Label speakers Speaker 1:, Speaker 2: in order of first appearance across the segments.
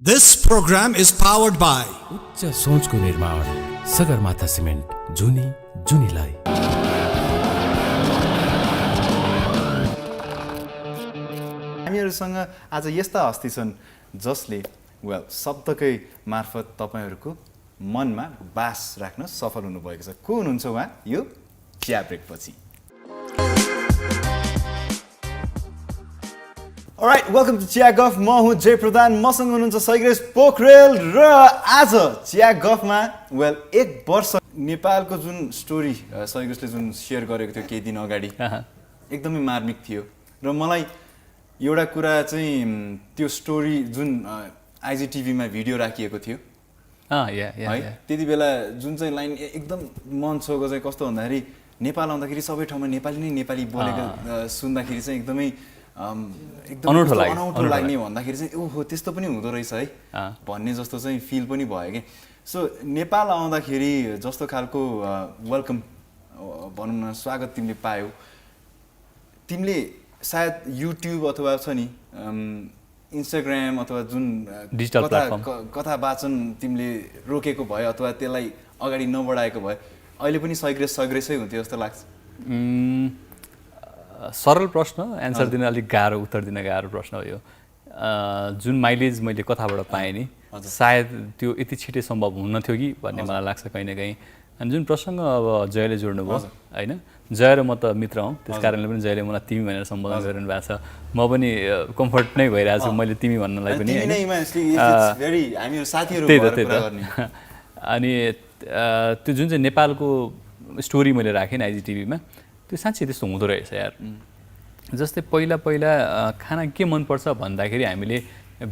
Speaker 1: This program is powered by
Speaker 2: उच्च सोचको निर्माण सगरमाथा सिमेन्ट जुनी जुनीलाई।
Speaker 3: हामीहरूसँग आज यस्ता हस्ती छन् जसले शब्दकै मार्फत तपाईहरूको मनमा बास राख्न सफल हुनुभएको छ। को हुनुहुन्छ उहाँ? यो चिया ब्रेकपछि। Alright, welcome to चिया गफ। म हुँ जय प्रधान, मसँग हुनुहुन्छ सैग्रेस पोखरेल र आज चिया गफमा एक वर्ष नेपालको जुन स्टोरी सैग्रेसले जुन सेयर गरेको थियो केही दिन अगाडि एकदमै मार्मिक थियो र मलाई एउटा कुरा चाहिँ त्यो स्टोरी जुन आइजिटिभीमा भिडियो राखिएको थियो है त्यति बेला जुन चाहिँ लाइन एकदम मन छोएको चाहिँ कस्तो भन्दाखेरि नेपाल आउँदाखेरि सबै ठाउँमा नेपाली बोलेको सुन्दाखेरि चाहिँ एकदमै
Speaker 2: अनौठो
Speaker 3: लाग्ने भन्दाखेरि चाहिँ ओहो त्यस्तो पनि हुँदो रहेछ है भन्ने जस्तो चाहिँ फिल पनि भयो कि। सो नेपाल आउँदाखेरि जस्तो खालको वेलकम भनौँ न स्वागत तिमीले पायौ, तिमीले सायद युट्युब अथवा छ नि इन्स्टाग्राम अथवा जुन
Speaker 2: डिजिटल प्लेटफर्म
Speaker 3: कथा वाचन तिमीले रोकेको भयो अथवा त्यसलाई अगाडि नबढाएको भयो, अहिले पनि सैग्रेसै हुन्थ्यो जस्तो लाग्छ?
Speaker 2: सरल प्रश्न, एन्सर दिन अलिक गाह्रो, उत्तर दिन गाह्रो प्रश्न हो यो। जुन माइलेज मैले कथाबाट पाएँ नि सायद त्यो यति छिटै सम्भव हुन थियो कि भन्ने मलाई लाग्छ कहीँ न कहीँ। अनि जुन प्रसङ्ग अब जयले जोड्नुभयो होइन, जय र म त मित्र हौँ, त्यस कारणले पनि जयले मलाई तिमी भनेर सम्बोधन गरिरहनु भएको छ। म पनि कम्फर्ट नै भइरहेको छु मैले तिमी भन्नलाई पनि। अनि त्यो जुन चाहिँ नेपालको स्टोरी मैले राखेँ आइजिटिभीमा, त्यो साँच्चै त्यस्तो हुँदो रहेछ यार। जस्तै पहिला खाना के मनपर्छ भन्दाखेरि हामीले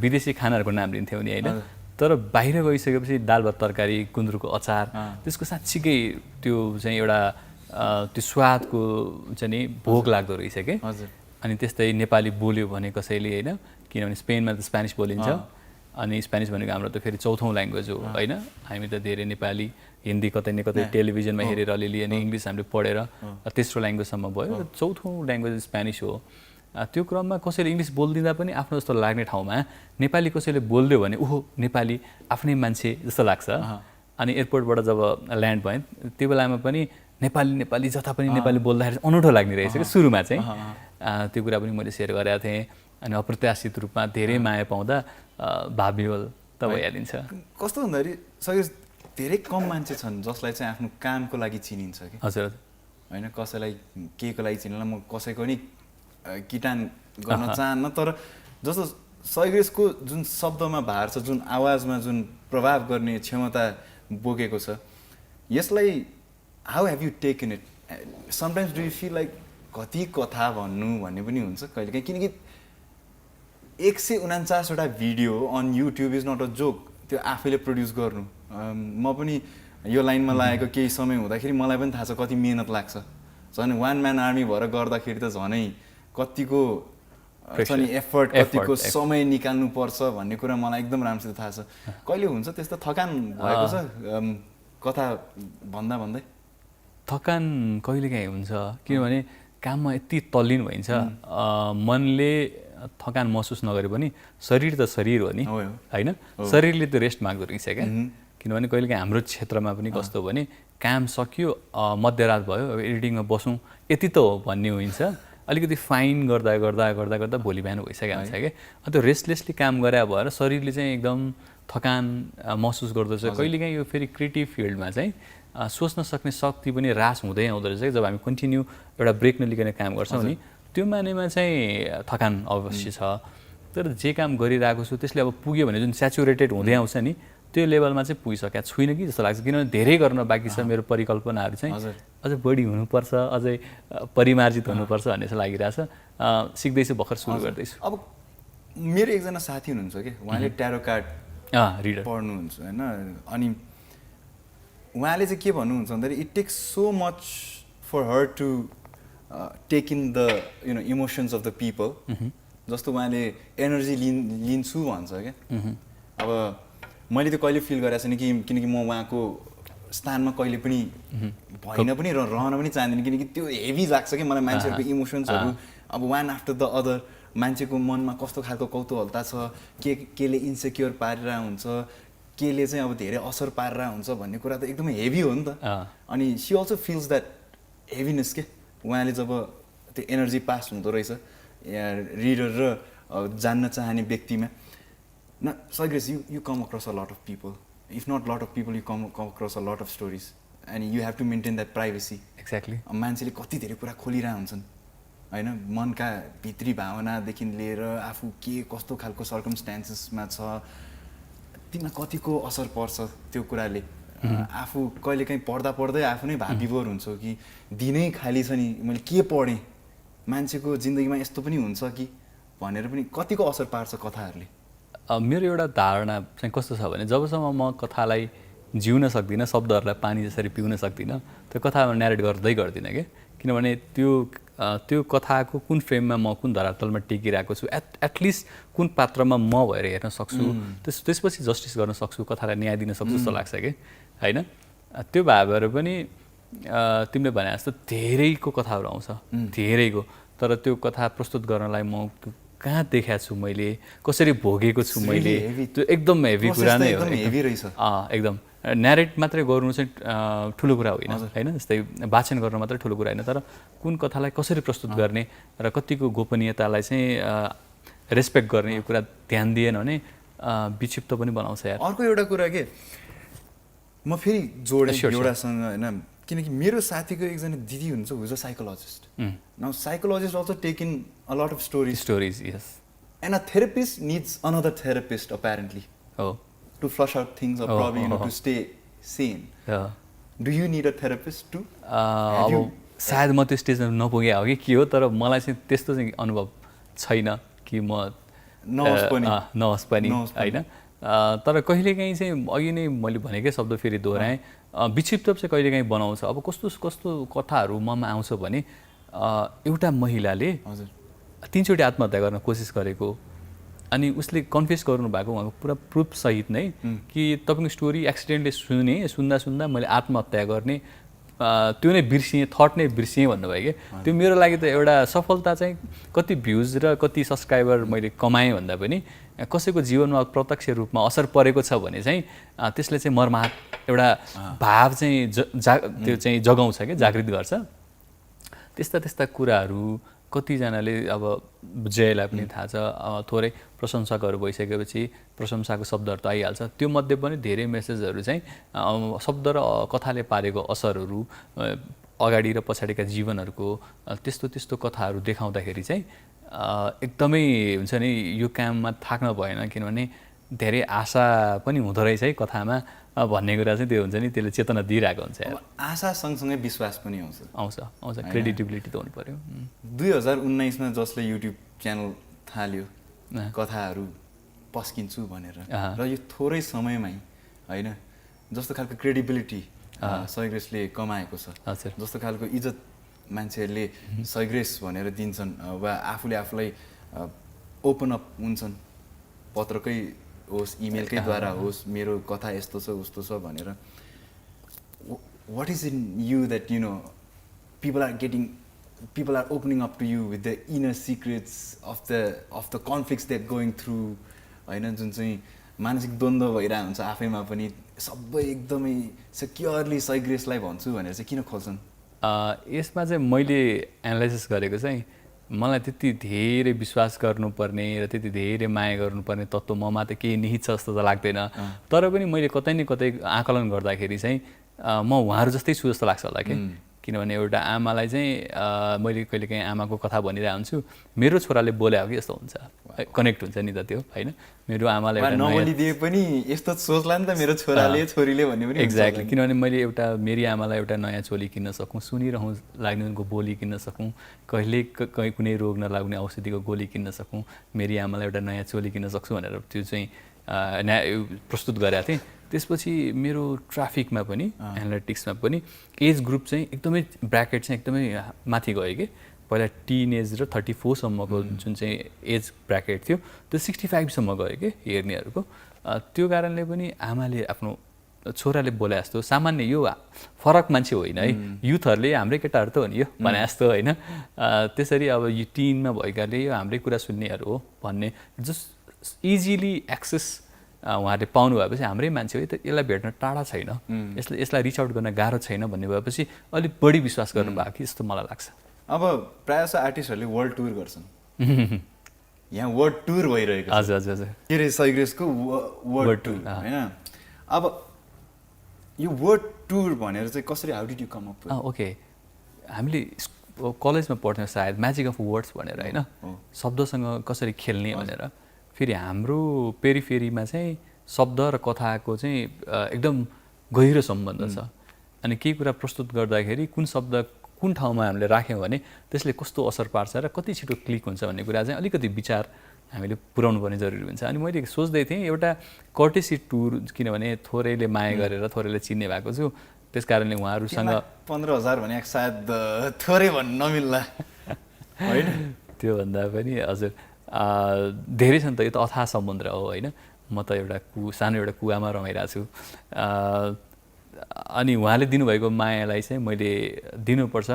Speaker 2: विदेशी खानाहरूको नाम लिन्थ्यौँ नि होइन, तर बाहिर गइसकेपछि दाल भात तरकारी, गुन्द्रुकको अचार, त्यसको साँच्चीकै त्यो चाहिँ एउटा त्यो स्वादको चाहिँ नि भोग लाग्दो रहेछ कि। अनि त्यस्तै नेपाली बोल्यो भने कसैले होइन, किनभने स्पेनमा त स्पेनिस बोलिन्छ अनि स्पेनिस भनेको हाम्रो त फेरि चौथौँ ल्याङ्ग्वेज हो होइन। हामी त धेरै नेपाली हिन्दी कतै न कतै टेलिभिजनमा हेरेर अलिअलि अनि इङ्ग्लिस हामीले पढेर तेस्रो ल्याङ्ग्वेजसम्म भयो र चौथौँ ल्याङ्ग्वेज स्पेनिस हो। त्यो क्रममा कसैले इङ्ग्लिस बोलिदिँदा पनि आफ्नो जस्तो लाग्ने ठाउँमा नेपाली कसैले बोलिदियो भने ओहो नेपाली आफ्नै मान्छे जस्तो लाग्छ। अनि एयरपोर्टबाट जब ल्यान्ड भएँ त्यो बेलामा पनि नेपाली जता पनि नेपाली बोल्दाखेरि अनौठो लाग्ने रहेछ कि सुरुमा चाहिँ। त्यो कुरा पनि मैले सेयर गरेको थिएँ। अनि अप्रत्याशित रूपमा धेरै माया पाउँदा भावविह्वल त भइहालिन्छ।
Speaker 3: कस्तो भन्दाखेरि सबै धेरै कम मान्छे छन् जसलाई चाहिँ आफ्नो कामको लागि चिनिन्छ कि।
Speaker 2: हजुर
Speaker 3: होइन, कसैलाई केको लागि चिन्ला, म कसैको नि किटान गर्न चाहन्न, तर जस्तो सैग्रेसको जुन शब्दमा भार छ, जुन आवाजमा जुन प्रभाव गर्ने क्षमता बोकेको छ, यसलाई how have you taken it? Sometimes do you feel like कति कथा भन्नु भन्ने पनि हुन्छ कहिलेकाहीँ, किनकि 149वटा video on YouTube is not a joke. त्यो आफैले प्रड्युस गर्नु, म पनि यो लाइनमा लागेको केही समय हुँदाखेरि मलाई पनि थाहा छ कति मेहनत लाग्छ। झन् वान म्यान आर्मी भएर गर्दाखेरि त झनै कतिको नि एफर्ट, कतिको समय निकाल्नु पर्छ भन्ने कुरा मलाई एकदम राम्रोसित थाहा छ। कहिले हुन्छ त्यस्तो थकान भएको छ कथा भन्दै?
Speaker 2: थकान कहिलेकाहीँ हुन्छ, किनभने काममा यति तल्लीन भइन्छ मनले थकान महसुस नगरे पनि शरीर त शरीर हो नि होइन, शरीरले त रेस्ट माग्दो रहेछ क्या। किनभने कहिलेकाहीँ हाम्रो क्षेत्रमा पनि कस्तो हो भने काम सकियो मध्यरात भयो अब एडिटिङमा बसौँ यति त हो भन्ने हुन्छ, अलिकति फाइन गर्दा गर्दा गर्दा गर्दा भोलि बिहान भइसकेको हुन्छ क्या। त्यो रेस्टलेसली काम गरे भएर शरीरले चाहिँ एकदम थकान महसुस गर्दछ। कहिलेकाहीँ यो फेरि क्रिएटिभ फिल्डमा चाहिँ सोच्न सक्ने शक्ति पनि ह्रास हुँदै आउँदो रहेछ। जब हामी कन्टिन्यू एउटा ब्रेक नलिकन काम गर्छौँ नि त्यो मानेमा चाहिँ थकान अवश्य छ। तर जे काम गरिरहेको छु त्यसले अब पुग्यो भने जुन सेचुरेटेड हुँदै आउँछ नि त्यो लेभलमा चाहिँ पुगिसकेको छुइनँ कि जस्तो लाग्छ। किनभने धेरै गर्न बाँकी छ, मेरो परिकल्पनाहरू चाहिँ अझै बढी हुनुपर्छ, अझै परिमार्जित हुनुपर्छ भन्ने चाहिँ लागिरहेछ। सिक्दैछु, भर्खर सुरु गर्दैछु।
Speaker 3: अब मेरो एकजना साथी हुनुहुन्छ कि उहाँले ट्यारो कार्ड रिडर पढ्नुहुन्छ होइन, अनि उहाँले चाहिँ के भन्नुहुन्छ भन्दाखेरि it takes so much for her to take in the emotions of the people. जस्तो उहाँले एनर्जी लिन्छु भन्छ क्या। अब मैले त्यो कहिले फिल गरेको छैन किनकि म उहाँको स्थानमा कहिले पनि भइन पनि रहन पनि चाहदिनँ, किनकि त्यो हेभी लाग्छ कि मलाई मान्छेहरूको इमोसन्सहरू अब वान आफ्टर द अदर मान्छेको मनमा कस्तो खालको कौतूहलता छ, केले इन्सेक्योर पारिरहेको हुन्छ, केले चाहिँ अब धेरै असर पारिरहेको हुन्छ भन्ने कुरा त एकदमै हेभी हो नि त। अनि C also feels that heaviness के, उहाँले जब त्यो एनर्जी पास हुँदो रहेछ रिडर र जान्न चाहने व्यक्तिमा। न Sagres you come across a lot of people, if not lot of people you come across a lot of stories and you have to maintain that privacy.
Speaker 2: Exactly.
Speaker 3: मान्छेले कति धेरै कुरा खोलिरहेको हुन्छन् होइन, मनका भित्री भावनादेखि लिएर आफू के कस्तो खालको सर्कमस्टान्सेसमा छ, तिमीलाई कतिको असर पर्छ त्यो कुराले। आफू कहिलेकाहीँ पढ्दै आफू नै भाविभोर हुन्छ कि दिनै खाली छ नि, मैले के पढेँ, मान्छेको जिन्दगीमा यस्तो पनि हुन्छ कि भनेर पनि कतिको असर पार्छ कथाहरूले।
Speaker 2: मेरो एउटा धारणा चाहिँ कस्तो छ भने जबसम्म म कथालाई जिउन सक्दिनँ, शब्दहरूलाई पानी जसरी पिउन सक्दिनँ, त्यो कथामा न्यारेट गर्दिनँ कि, किनभने त्यो कथाको कुन फ्रेममा म कुन धरातलमा टेकिरहेको छु, एटलिस्ट कुन पात्रमा म भएर हेर्न सक्छु, त्यसपछि जस्टिस गर्न सक्छु, कथालाई न्याय दिन सक्छु जस्तो लाग्छ कि होइन। त्यो भएर पनि तिमीले भने जस्तो धेरैको कथाहरू आउँछ, धेरैको, तर त्यो कथा प्रस्तुत गर्नलाई म कहाँ देखाएको छु मैले, कसरी भोगेको छु मैले, त्यो एकदम हेभी कुरा नै हो। एकदम न्यारेट मात्रै गर्नु चाहिँ ठुलो कुरा होइन होइन, जस्तै वाचन गर्न मात्रै ठुलो कुरा होइन, तर कुन कथालाई कसरी प्रस्तुत गर्ने र कतिको गोपनीयतालाई चाहिँ रेस्पेक्ट गर्ने यो कुरा ध्यान दिएन भने विक्षिप्त पनि बनाउँछ यार।
Speaker 3: अर्को एउटा कुरा के म फेरि जोडेँ एउटासँग होइन, किनकि मेरो साथीको एकजना दिदी हुन्छ who is a psychologist. Now psychologist also take in a lot of stories
Speaker 2: yes,
Speaker 3: and a therapist needs another therapist apparently to flush out things or probably to stay sane. Do you need a therapist too?
Speaker 2: अब सायद म त्यो स्टेजमा नपुगे हो कि के हो, तर मलाई चाहिँ त्यस्तो चाहिँ अनुभव छैन कि म नहोस् पनि होइन। तर कहिलेकाहीँ चाहिँ अघि नै मैले भनेकै शब्द फेरि दोहोऱ्याएँ, विक्षिप्त चाहिँ कहिलेकाहीँ बनाउँछ। अब कस्तो कस्तो कथाहरू ममा आउँछ भने एउटा महिलाले 3 चोटि आत्महत्या गर्न कोसिस गरेको, अनि उसले कन्फेस गर्नुभएको उहाँको पुरा प्रुफ सहित नै कि तपाईँको स्टोरी एक्सिडेन्टले सुन्दा मैले आत्महत्या गर्ने त्यो नै बिर्सिएँ, थट नै बिर्सिएँ भन्नुभयो कि। त्यो मेरो लागि त एउटा सफलता चाहिँ कति भ्युज र कति सब्सक्राइबर मैले कमाएँ भन्दा पनि कसैको जीवनमा प्रत्यक्ष रूपमा असर परेको छ भने चाहिँ त्यसले चाहिँ मर्माहत एउटा भाव चाहिँ त्यो चाहिँ जगाउँछ क्या, जागृत गर्छ। त्यस्ता कुराहरू कतिजनाले अब जयलाई पनि थाहा छ, थोरै प्रशंसकहरू भइसकेपछि प्रशंसाको शब्दहरू त आइहाल्छ, त्यो मध्ये पनि धेरै मेसेजहरू चाहिँ शब्द र कथाले पारेको असरहरू, अगाडि र पछाडिका जीवनहरूको त्यस्तो कथाहरू देखाउँदाखेरि चाहिँ एकदमै हुन्छ नि यो काममा थाक्न भएन, किनभने धेरै आशा पनि हुँदो रहेछ है कथामा भन्ने कुरा चाहिँ त्यो हुन्छ नि, त्यसले चेतना दिइरहेको हुन्छ।
Speaker 3: आशा सँगसँगै विश्वास पनि
Speaker 2: आउँछ क्रेडिटिबिलिटी त हुनु पर्यो।
Speaker 3: 2019मा जसले युट्युब च्यानल थाल्यो कथाहरू पस्किन्छु भनेर, र यो थोरै समयमै होइन जस्तो खालको क्रेडिबिलिटी सैग्रेसले कमाएको छ, जस्तो खालको इज्जत मान्छेहरूले सैग्रेस भनेर दिन्छन् वा आफूलाई ओपन अप हुन्छन्, पत्रकै होस् इमेलकै द्वारा होस्, मेरो कथा यस्तो छ उस्तो छ भनेर। What is in you that you know people are opening up to you with the inner secrets of the conflicts they're going through होइन, जुन चाहिँ मानसिक द्वन्द्व भइरहेको हुन्छ आफैमा पनि, सबै एकदमै सेक्योरली सैग्रेसलाई भन्छु भनेर चाहिँ किन खोज्छन्?
Speaker 2: यसमा चाहिँ मैले एनालाइसिस गरेको चाहिँ मलाई त्यति धेरै विश्वास गर्नुपर्ने र त्यति धेरै माया गर्नुपर्ने तत्त्व ममा त केही निहित छ जस्तो त लाग्दैन, तर पनि मैले कतै न कतै आकलन गर्दाखेरि चाहिँ म उहाँहरू जस्तै छु जस्तो लाग्छ होला कि। किनभने एउटा आमालाई चाहिँ मैले कहिलेकाहीँ आमाको कथा भनिरहेको हुन्छु, मेरो छोराले बोले हो कि यस्तो हुन्छ, कनेक्ट हुन्छ नि त त्यो होइन। मेरो आमालाई एउटा
Speaker 3: नबोलिदिए पनि यस्तो सोच्ला नि त मेरो छोराले छोरीले भन्ने पनि।
Speaker 2: एक्ज्याक्टली, किनभने मैले मेरी आमालाई एउटा नयाँ चोली किन्न सकूँ, सुनिरहँ लाग्ने उनको बोली किन्न सकूँ, कहीँ कुनै रोग नलाग्ने औषधिको गोली किन्न सकूँ, मेरी आमालाई एउटा नयाँ चोली किन्न सक्छु भनेर त्यो चाहिँ प्रस्तुत गरेको थिएँ। त्यसपछि मेरो ट्राफिकमा पनि एनालिटिक्समा पनि एज ग्रुप चाहिँ एकदमै ब्राकेट चाहिँ एकदमै माथि गयो कि। पहिला टिन एज र 34 सम्मको जुन चाहिँ एज ब्राकेट थियो त्यो 65 सम्म गयो कि हेर्नेहरूको। त्यो कारणले पनि आमाले आफ्नो छोराले बोले जस्तो सामान्य यो फरक मान्छे होइन है युथहरूले हाम्रै केटाहरू त हो नि यो भने जस्तो होइन त्यसरी अब यो टिनमा भएकाले यो हाम्रै कुरा सुन्नेहरू हो भन्ने जस्ट इजिली एक्सेस उहाँहरूले पाउनु भएपछि हाम्रै मान्छे हो त यसलाई भेट्न टाढा छैन यसलाई रिच आउट गर्न गाह्रो छैन भन्ने भएपछि अलिक बढी विश्वास गर्नुभएको कि जस्तो मलाई लाग्छ
Speaker 3: अब प्रायः जसो आर्टिस्टहरूले वर्ल्ड टुर गर्छन् यहाँ वर्ल्ड टुर भइरहेको छ
Speaker 2: हजुर हजुर हजुर
Speaker 3: के अरे सैग्रेसको वर्ल्ड टुर होइन अब यो वर्ल्ड टुर भनेर चाहिँ कसरी how did you come up
Speaker 2: okay हामीले कलेजमा पढ्थ्यौँ सायद म्याजिक अफ वर्ड्स भनेर होइन शब्दसँग कसरी खेल्ने भनेर फेरि हाम्रो पेरिफेरीमा चाहिँ शब्द र कथाको चाहिँ एकदम गहिरो सम्बन्ध छ अनि केही कुरा प्रस्तुत गर्दाखेरि कुन शब्द कुन ठाउँमा हामीले राख्यौँ भने त्यसले कस्तो असर पार्छ र कति छिटो क्लिक हुन्छ भन्ने कुरा चाहिँ अलिकति विचार हामीले पुर्याउनु पर्ने जरुरी हुन्छ अनि मैले सोच्दै थिएँ एउटा कर्टेसी टुर किनभने थोरैले माया गरेर थोरैले चिन्ने भएको छु त्यस कारणले उहाँहरूसँग
Speaker 3: 15,000 भने सायद थोरै भन्न नमिल्ला होइन
Speaker 2: त्योभन्दा पनि हजुर धेरै छन् त यो त अथाह समुद्र हो होइन म त एउटा सानो एउटा कुवामा रमाइरहेको छु अनि उहाँले दिनुभएको मायालाई चाहिँ मैले दिनुपर्छ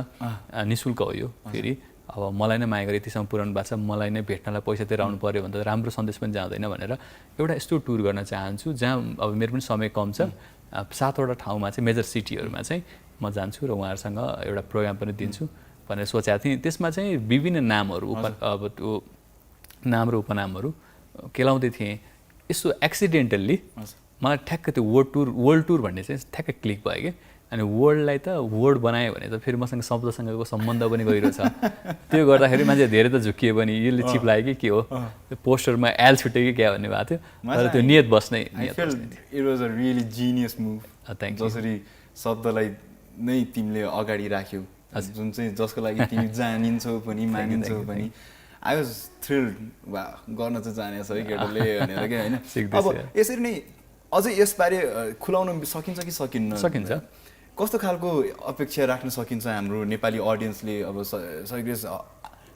Speaker 2: निःशुल्क हो यो फेरि अब मलाई नै माया गरे यतिसम्म पुऱ्याउनु भएको छ मलाई नै भेट्नलाई पैसा तिरेर आउनु पऱ्यो भने त राम्रो सन्देश पनि जाँदैन भनेर एउटा यस्तो टुर गर्न चाहन्छु जहाँ अब मेरो पनि समय कम छ 7वटा ठाउँमा चाहिँ मेजर सिटीहरूमा चाहिँ म जान्छु र उहाँहरूसँग एउटा प्रोग्राम पनि दिन्छु भनेर सोचेको थिएँ त्यसमा चाहिँ विभिन्न नामहरू अब त्यो नाम र उपनामहरू केलाउँदै थिएँ यसो एक्सिडेन्टल्ली मलाई ठ्याक्क त्यो वर्ल्ड टुर भन्ने चाहिँ ठ्याक्क क्लिक भयो कि अनि वर्ल्डलाई त वर्ड बनायो भने त फेरि मसँग शब्दसँगको सम्बन्ध पनि गहिरो छ त्यो गर्दाखेरि मान्छे धेरै त झुकियो पनि यसले चिप लाग्यो कि के हो त्यो पोस्टरमा एल छुट्यो कि क्या भन्ने भएको थियो तर त्यो नियत बस्नै
Speaker 3: it was a really genius move जसरी शब्दलाई नै तिमीले अगाडि राख्यौ जुन चाहिँ जसको लागि तिमी जानिन्छौ पनि मानिन्छौ पनि आई वाज थ्रिल्ड वा गर्न चाहिँ जानेछ है केटाले भनेर क्या होइन अब यसरी नै अझै यसबारे खुलाउन सकिन्छ कि
Speaker 2: सकिन्छ
Speaker 3: कस्तो खालको अपेक्षा राख्न सकिन्छ हाम्रो नेपाली अडियन्सले अब सैग्रेस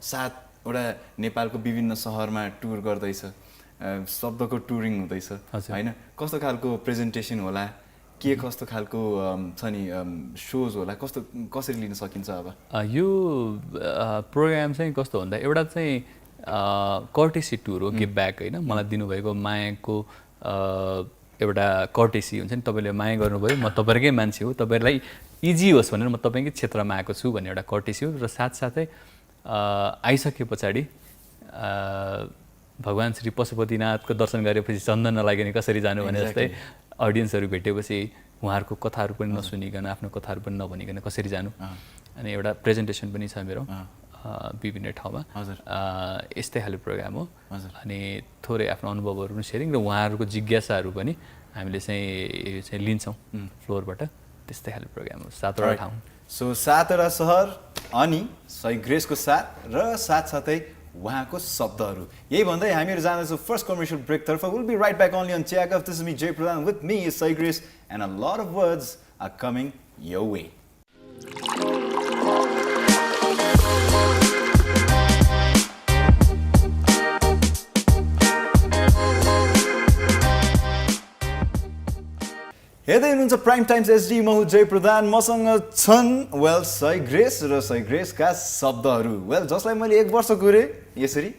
Speaker 3: 7वटा नेपालको विभिन्न सहरमा टुर गर्दैछ शब्दको टुरिङ हुँदैछ होइन कस्तो खालको प्रेजेन्टेसन होला के कस्तो खालको छ नि सोज होला कसरी लिन सकिन्छ अब
Speaker 2: यो प्रोग्राम चाहिँ कस्तो भन्दा एउटा चाहिँ कर्टेसी टुर हो गिभ ब्याक होइन मलाई दिनुभएको मायाको एउटा कर्टेसी हुन्छ नि तपाईँले माया गर्नुभयो म तपाईँकै मान्छे हो तपाईँलाई इजी होस् भनेर म तपाईँकै क्षेत्रमा आएको छु भन्ने एउटा कर्टेसी हो र साथसाथै आइसके पछाडि भगवान् श्री पशुपतिनाथको दर्शन गरेपछि चन्दन नलागिने कसरी जानु भने जस्तै अडियन्सहरू भेटेपछि उहाँहरूको कथाहरू पनि नसुनिकन आफ्नो कथाहरू पनि नभनिकन कसरी जानु अनि एउटा प्रेजेन्टेसन पनि छ मेरो विभिन्न ठाउँमा यस्तै खाले प्रोग्राम हो अनि थोरै आफ्नो अनुभवहरू पनि सेयरिङ र उहाँहरूको जिज्ञासाहरू पनि हामीले चाहिँ लिन्छौँ फ्लोरबाट त्यस्तै खाले प्रोग्राम हो 7वटा ठाउँ
Speaker 3: सो 7वटा सहर अनि सैग्रेसको साथ र साथसाथै उहाँको शब्दहरू यही भन्दै हामीहरू जाँदैछौँ फर्स्ट कमर्सियल ब्रेकतर्फ will be right back only on Chiya Guff this is me Jay Pradhan with me is Sagres and a lot of words are coming your way हेर्दै हुनुहुन्छ प्राइम टाइम्स एचडी म हुँ जय प्रधान मसँग छन् वेल सैग्रेस र सैग्रेसका शब्दहरू वेल जसलाई मैले 1 वर्ष कुरेँ यसरी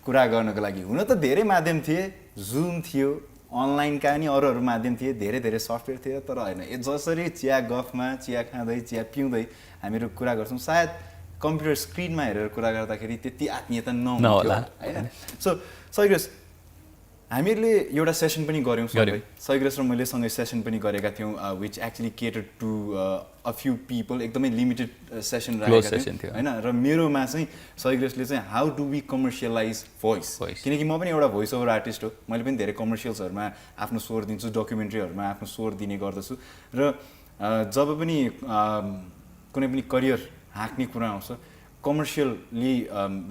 Speaker 3: कुरा गर्नको लागि हुन त धेरै माध्यम थिए जुम थियो अनलाइनका नि अरू माध्यम थिए धेरै धेरै सफ्टवेयर थियो तर होइन जसरी चिया गफमा चिया खाँदै चिया पिउँदै हामीहरू कुरा गर्छौँ सायद कम्प्युटर स्क्रिनमा हेरेर कुरा गर्दाखेरि त्यति आत्मीयता नहुन्थ्यो होइन सो सैग्रेस हामीहरूले एउटा सेसन पनि गऱ्यौँ सँगै सैग्रेस र मैले सँगै सेसन पनि गरेका थियौँ which actually cater to a few people एकदमै लिमिटेड सेसन राखेका थियौँ होइन र मेरोमा चाहिँ सैग्रेसले चाहिँ how do we commercialise voice किनकि म पनि एउटा भोइस ओभर आर्टिस्ट हो मैले पनि धेरै कमर्सियल्सहरूमा आफ्नो स्वर दिन्छु डकुमेन्ट्रीहरूमा आफ्नो स्वर दिने गर्दछु र जब पनि कुनै पनि करियर हाँक्ने कुरा आउँछ कमर्सियली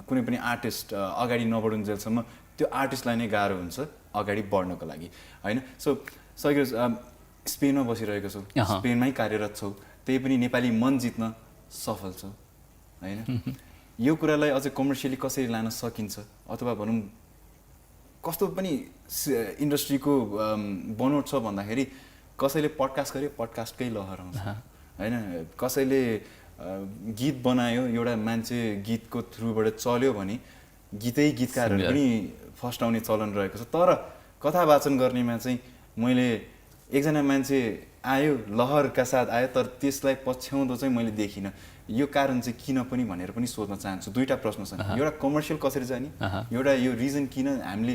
Speaker 3: कुनै पनि आर्टिस्ट अगाडि नबढुन्जेलसम्म त्यो आर्टिस्टलाई नै गाह्रो हुन्छ अगाडि बढ्नको लागि होइन सो सैग्रेस स्पेनमा बसिरहेको छौ स्पेनमै कार्यरत छौ त्यही पनि नेपाली मन जित्न सफल छौ होइन यो कुरालाई अझै कमर्सियली कसरी लान सकिन्छ अथवा भनौँ कस्तो पनि इन्डस्ट्रीको बनोट छ भन्दाखेरि कसैले पडकास्ट गर्यो पडकास्टकै लहर आउँछ होइन कसैले गीत बनायो एउटा मान्छे गीतको थ्रुबाट चल्यो भने गीतकारहरू पनि फर्स्ट आउने चलन रहेको छ तर कथा वाचन गर्नेमा चाहिँ मैले एकजना मान्छे आयो लहरका साथ आयो तर त्यसलाई पछ्याउँदो चाहिँ मैले देखिनँ यो कारण चाहिँ किन पनि भनेर पनि सोध्न चाहन्छु दुईटा प्रश्न छन् एउटा कमर्सियल कसरी जाने एउटा यो रिजन किन हामीले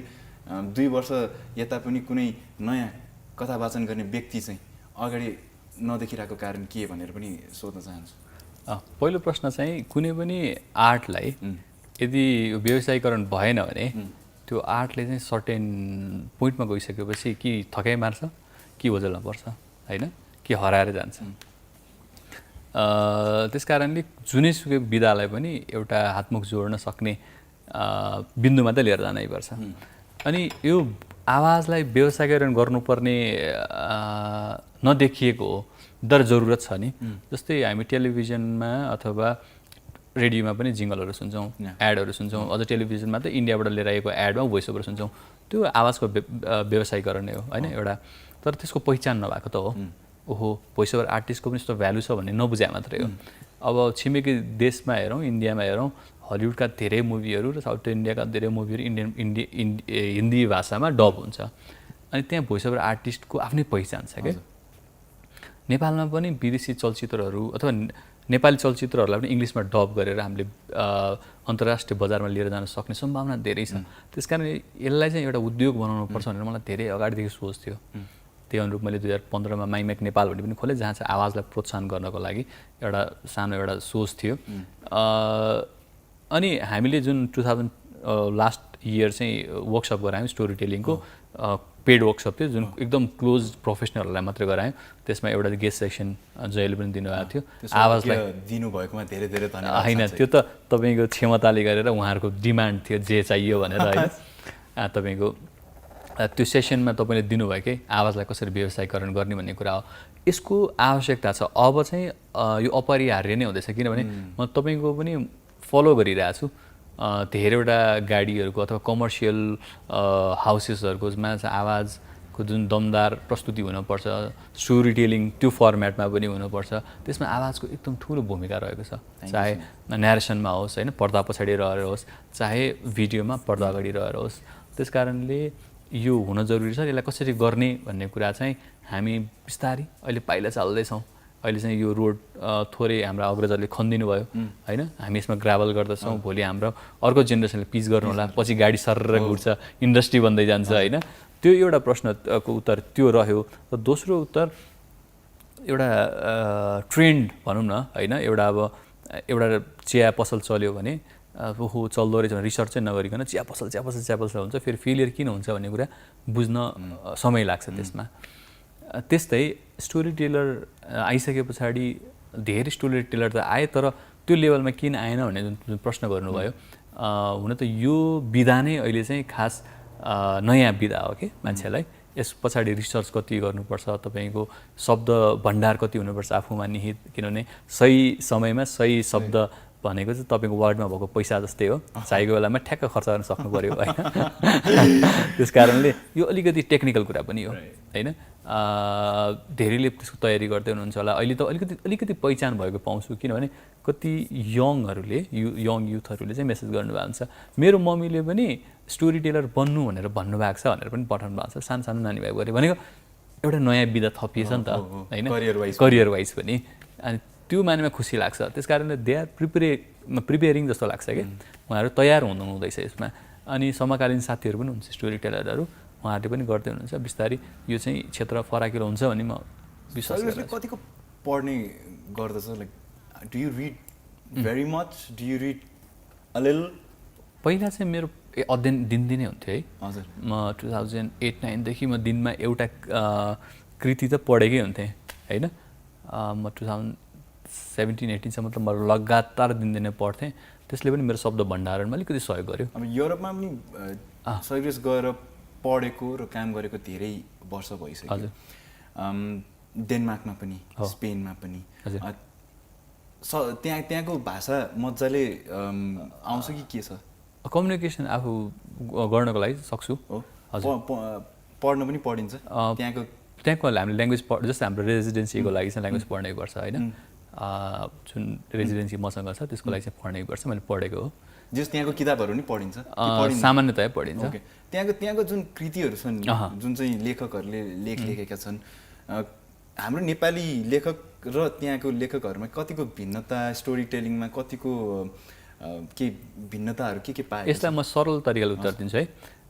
Speaker 3: 2 वर्ष यता पनि कुनै नयाँ कथा वाचन गर्ने व्यक्ति चाहिँ अगाडि नदेखिरहेको कारण के भनेर पनि सोध्न चाहन्छु
Speaker 2: पहिलो प्रश्न चाहिँ कुनै पनि आर्टलाई यदि व्यवसायीकरण भएन भने त्यो आर्टले चाहिँ सर्टेन पोइन्टमा गइसकेपछि कि थकाइ मार्छ कि ओझेलमा पर्छ होइन कि हराएर जान्छ त्यस कारणले जुनैसुकै विधालाई पनि एउटा हातमुख जोड्न सक्ने बिन्दुमा त लिएर जानैपर्छ अनि यो आवाजलाई व्यवसायीकरण गर्नुपर्ने नदेखिएको हो तर जरुरत छ नि जस्तै हामी टेलिभिजनमा अथवा रेडियोमा पनि जिङ्गलहरू सुन्छौँ एडहरू सुन्छौँ अझ टेलिभिजनमा त इन्डियाबाट लिएर आएको एडमा भोइस ओभर सुन्छौँ त्यो आवाजको व्यवसायीकरण नै हो होइन एउटा तर त्यसको पहिचान नभएको त हो ओहो भोइस ओभर आर्टिस्टको पनि यस्तो भ्यालु छ भन्ने नबुझाए मात्रै हो अब छिमेकी देशमा हेरौँ इन्डियामा हेरौँ हलिउडका धेरै मुभीहरू र साउथ इन्डियाका धेरै मुभीहरू हिन्दी भाषामा डब हुन्छ अनि त्यहाँ भोइस ओभर आर्टिस्टको आफ्नै पहिचान छ क्या नेपालमा पनि विदेशी चलचित्रहरू अथवा नेपाली चलचित्रहरूलाई पनि इङ्ग्लिसमा डब गरेर हामीले अन्तर्राष्ट्रिय बजारमा लिएर जान सक्ने सम्भावना धेरै छ त्यसकारण यसलाई चाहिँ एउटा उद्योग बनाउनु पर्छ भनेर मलाई धेरै अगाडिदेखि सोच थियो त्यही अनुरूप मैले 2015मा माइमेक नेपाल भन्ने पनि खोलेँ जहाँ चाहिँ आवाजलाई प्रोत्साहन गर्नको लागि एउटा सानो एउटा सोच थियो अनि हामीले जुन 2000 लास्ट इयर चाहिँ वर्कसप गरायौँ स्टोरी टेलिङको पेड वर्कसप थियो जुन एकदम क्लोज प्रोफेसनलहरूलाई मात्रै गरायौँ त्यसमा एउटा गेस्ट सेक्सन जहिले पनि दिनुभएको थियो आवाजलाई
Speaker 3: दिनुभएकोमा धेरै धेरै धन्यवाद
Speaker 2: होइन त्यो त तपाईँको क्षमताले गरेर उहाँहरूको डिमान्ड थियो जे चाहियो भनेर होइन तपाईँको त्यो सेसनमा तपाईँले दिनुभएकै आवाजलाई कसरी व्यवसायीकरण गर्ने भन्ने कुरा हो यसको आवश्यकता छ अब चाहिँ यो अपरिहार्य नै हुँदैछ किनभने म तपाईँको पनि फलो गरिरहेको छु धेरैवटा गाडीहरूको अथवा कमर्सियल हाउसेसहरूकोमा चाहिँ आवाजको जुन दमदार प्रस्तुति हुनुपर्छ स्टोरी टेलिङ त्यो फर्मेटमा पनि हुनुपर्छ त्यसमा आवाजको एकदम ठुलो भूमिका रहेको छ चाहे न्यारेसनमा होस् होइन पर्दा पछाडि रहेर होस् चाहे भिडियोमा पर्दा अगाडि रहेर होस् त्यस कारणले यो हुन जरुरी छ यसलाई कसरी गर्ने भन्ने कुरा चाहिँ हामी बिस्तारै अहिले पाइला चाल्दैछौँ अहिले चाहिँ यो रोड थोरै हाम्रो अग्रजहरूले खनिदिनु भयो होइन हामी यसमा ग्राभल गर्दछौँ भोलि हाम्रो अर्को जेनेरेसनले पिच गर्नु होला पछि गाडी सरेर घुर्छ इन्डस्ट्री बन्दै जान्छ होइन त्यो एउटा प्रश्नको उत्तर त्यो रह्यो र दोस्रो उत्तर एउटा ट्रेन्ड भनौँ न होइन एउटा अब एउटा चिया पसल चल्यो भने ओहो चल्दो रहेछ भने रिसर्च चाहिँ नगरिकन चिया पसल हुन्छ फेरि फेलियर किन हुन्छ भन्ने कुरा बुझ्न समय लाग्छ त्यसमा त्यस्तै स्टोरी टेलर आइसके पछाडि धेरै स्टोरी टेलर त आए तर त्यो लेभलमा किन आएन भन्ने जुन प्रश्न गर्नुभयो हुन त यो विधा नै अहिले चाहिँ खास नयाँ विधा हो कि मान्छेलाई यस पछाडि रिसर्च कति गर्नुपर्छ तपाईँको शब्द भण्डार कति हुनुपर्छ आफूमा निहित किनभने सही समयमा सही शब्द भनेको चाहिँ तपाईँको वार्डमा भएको पैसा जस्तै हो चाहिएको बेलामा ठ्याक्क खर्च गर्न सक्नु पऱ्यो होइन त्यस कारणले यो अलिकति टेक्निकल कुरा पनि हो होइन धेरैले त्यसको तयारी गर्दै हुनुहुन्छ होला अहिले त अलिकति पहिचान भएको पाउँछु किनभने कति यङहरूले यङ युथहरूले चाहिँ मेसेज गर्नुभएको हुन्छ मेरो मम्मीले पनि स्टोरी टेलर बन्नु भनेर भन्नुभएको छ भनेर पनि पठाउनु भएको छ सानो सानो नानी भएको भनेको एउटा नयाँ विधा थपिएछ नि त होइन करियर वाइज पनि अनि त्यो मानेमा खुसी लाग्छ त्यस कारणले दे आर प्रिपेयरिङ जस्तो लाग्छ कि उहाँहरू तयार हुँदैछ यसमा अनि समकालीन साथीहरू पनि हुन्छ स्टोरी टेलरहरू उहाँहरूले पनि गर्दै हुनुहुन्छ बिस्तारै यो चाहिँ क्षेत्र फराकिलो हुन्छ भन्ने म विश्वास गर्छु
Speaker 3: कतिको पढ्ने गर्दछ like do you read very much do you read a little
Speaker 2: पहिला चाहिँ मेरो अध्ययन दिनदिनै हुन्थ्यो है
Speaker 3: हजुर
Speaker 2: म 2008-09 देखि म दिनमा एउटा कृति त पढेकै हुन्थेँ होइन म 2017-18 सम्म त म लगातार दिनदिनै पढ्थेँ त्यसले पनि मेरो शब्द भण्डारणमा अलिकति सहयोग गर्यो
Speaker 3: अब युरोपमा पनि सर्भिस गएर पढेको र काम गरेको धेरै वर्ष भइसक्यो डेनमार्कमा पनि स्पेनमा पनि त्यहाँको भाषा मजाले आउँछ कि के छ
Speaker 2: कम्युनिकेसन आफू गर्नको लागि सक्छु
Speaker 3: हो हजुर पढ्न पनि पढिन्छ त्यहाँको
Speaker 2: त्यहाँको हामीले ल्याङ्ग्वेज जस्तै हाम्रो रेजिडेन्सीको लागि चाहिँ ल्याङ्ग्वेज पढ्नै पर्छ होइन जुन रेजिडेन्सी मसँग छ त्यसको लागि चाहिँ पढ्नै पर्छ मैले पढेको हो
Speaker 3: जस त्यहाँको किताबहरू नि पढिन्छ
Speaker 2: सामान्यतया पढिन्छ
Speaker 3: त्यहाँको जुन कृतिहरू छन् जुन चाहिँ लेखकहरूले लेखेका छन् हाम्रो नेपाली लेखक र त्यहाँको लेखकहरूमा कतिको भिन्नता स्टोरी टेलिङमा कतिको के भिन्नताहरू के पाए
Speaker 2: यसलाई म सरल तरिकाले उत्तर दिन्छु है